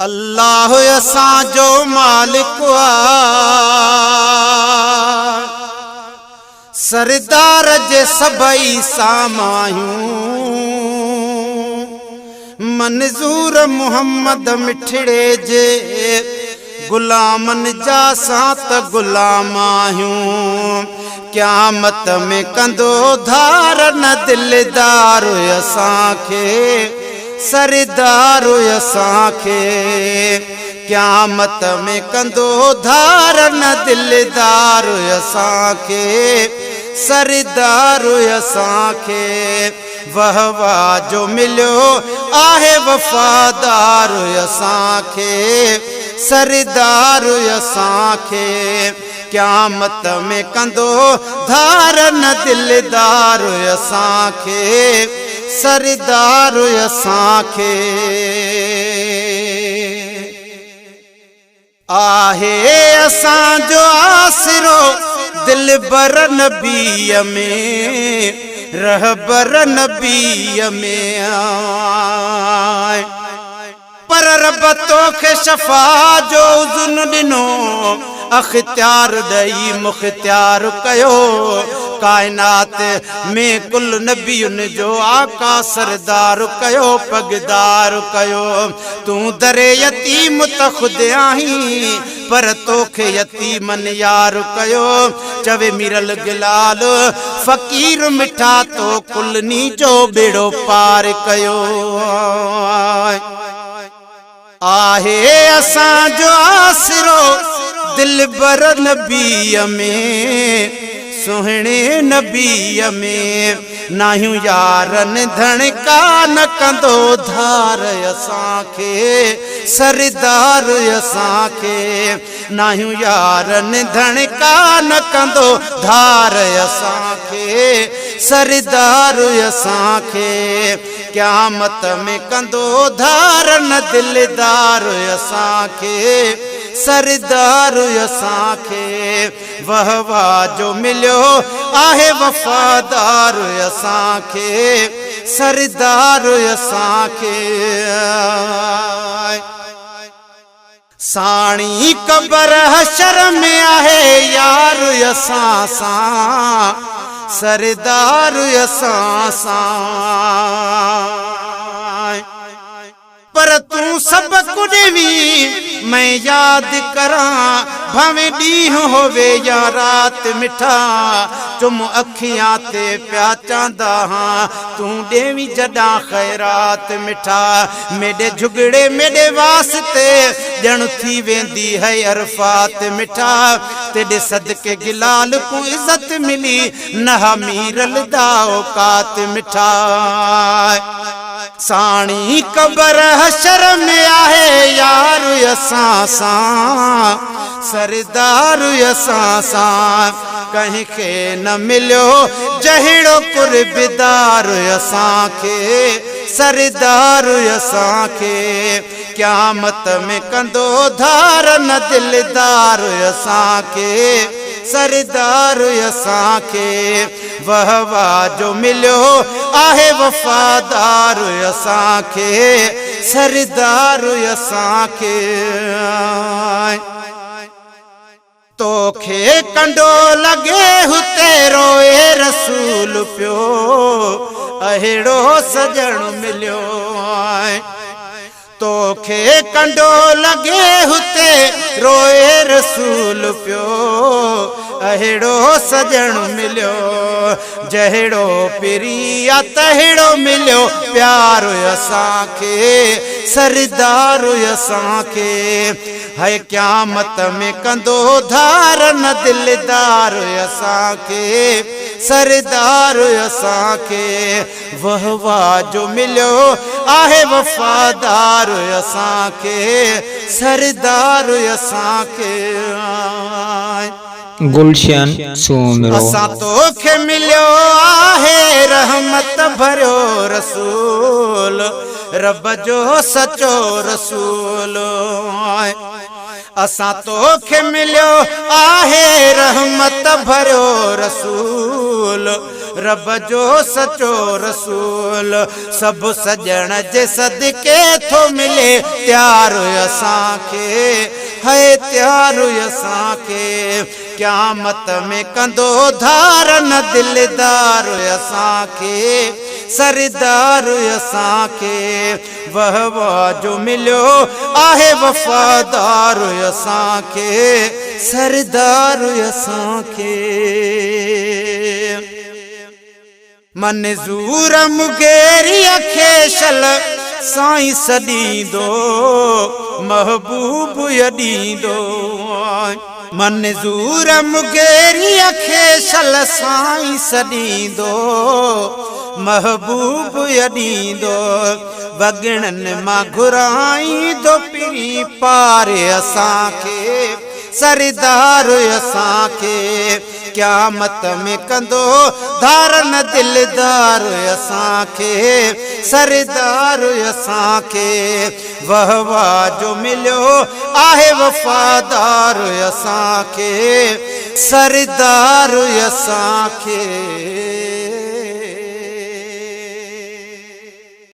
अल्लाह असांजो मालिक सरदार जे सबई सामायूं मंजूर मोहम्मद मिठड़े जे गुलामन जा सात गुलाम आहियूं। क़यामत में कंदो धार न दिलदार असांखे सरदार असांखे। क़यामत में कंदो धार न दिलदार असांखे सरदार असांखे। वह वाह जो मिलियो आहे वफ़ादार असांखे सरदार असांखे। क़यामत में कंदो धार न दिलदार असांखे सरदार असांखे। आहे असांजो आसरो दिलबर नबीअ में रहबर नबीअ में आए। पर रब तोखे शफ़ा जो उज़न ॾिनो अख़्तियार ॾई मुख़्तियार कयो। कायनात में कुल नबियुन जो आका सरदार कयो पगदार कयो। तू दरे यतीम त खुद आहीं पर तोखे यतीमन यार कयो। चवे मिरल गिलाल फ़कीर मिठा तो कुलनी जो बेड़ो पार कयो। आहे असांजो आसरो दिलबर नबीअ में सुहिणे नबीअ में। नाहियूं यारन धणका न कंदो धार असांखे सरदार असांखे। नाहियूं यारन धणका न कंदो धार असांखे सरदार असांखे। क़यामत में कंदो धार न दिलदार असांखे सरदार असांखे। वह वाह जो मिलियो आहे वफ़ादार असांखे सरदार असांखे। साणी कबर हशर में आहे यार असां सां सरदार असां सां। पर तू सब कुॾवी मैं याद करां भावे ॾींहुं होवे या रात मिठा। चुम अखियां ते प्या चांदा हां तू ॾेवी जॾां ख़ैरात मिठा। मेॾे झुगड़े मेॾे वास्ते ॼण थी वेंदी है अरफात मिठा। तेॾे सदके गिलाल को इज़त मिली नहा मीरल दा औकात मिठा। साणी कबर हशर में आहे यार असां सां सरदार असां सां। कहीं के न मिलियो जहिड़ो कुर्बदार असांखे सरदार असांखे। क़यामत में कंदो धार न दिलदार असांखे सरदार असांखे। वह वाह जो मिलियो आहे वफ़ादार असांखे सरदार असांखे। तोखे कंडो लगे हुते रोए रसूल पियो अहिड़ो सजण मिलियो। तोखे कंडो लगे हुते रोए रसूल पियो अहिड़ो सजण मिलियो। जहिड़ो पिरिया तहिड़ो मिलियो प्यार असांखे सरदार असांखे। है क़यामत में कंदो धार न दिलदार असांखे सरदार असांखे। वह वाह जो मिलियो आहे वफ़ादार असांखे सरदार असांखे। गुलशन सुमिरो असां तोखे मिलियो आहे रहमत भरियो रसूल रब जो सचो रसूल। असां तोखे मिलियो आहे रहमत भरियो रसूल, रब जो सचो रसूल। सभु सजण जे सदके थो मिले त्यार असांखे, है त्यार असांखे। क़यामत में कंदो धारन दिलदार असांखे, सरदार असांखे। वहवा जो मिलियो आहे वफ़ादार असांखे, सरदार असांखे। मंज़ूर मुगेरी खे शल साईं सॾींदो, महबूब यॾींदो। मंज़ूर मुगेरी खे शल साईं सॾींदो, महबूब यॾींदो। वॻिणनि मां घुराईंदो पीरी पारे असांखे, सरदार असांखे। क़यामत में कंदो धारन दिलदार असांखे, सरदार असांखे। वहवा जो मिलियो आहे वफ़ादार असांखे, सरदार असांखे।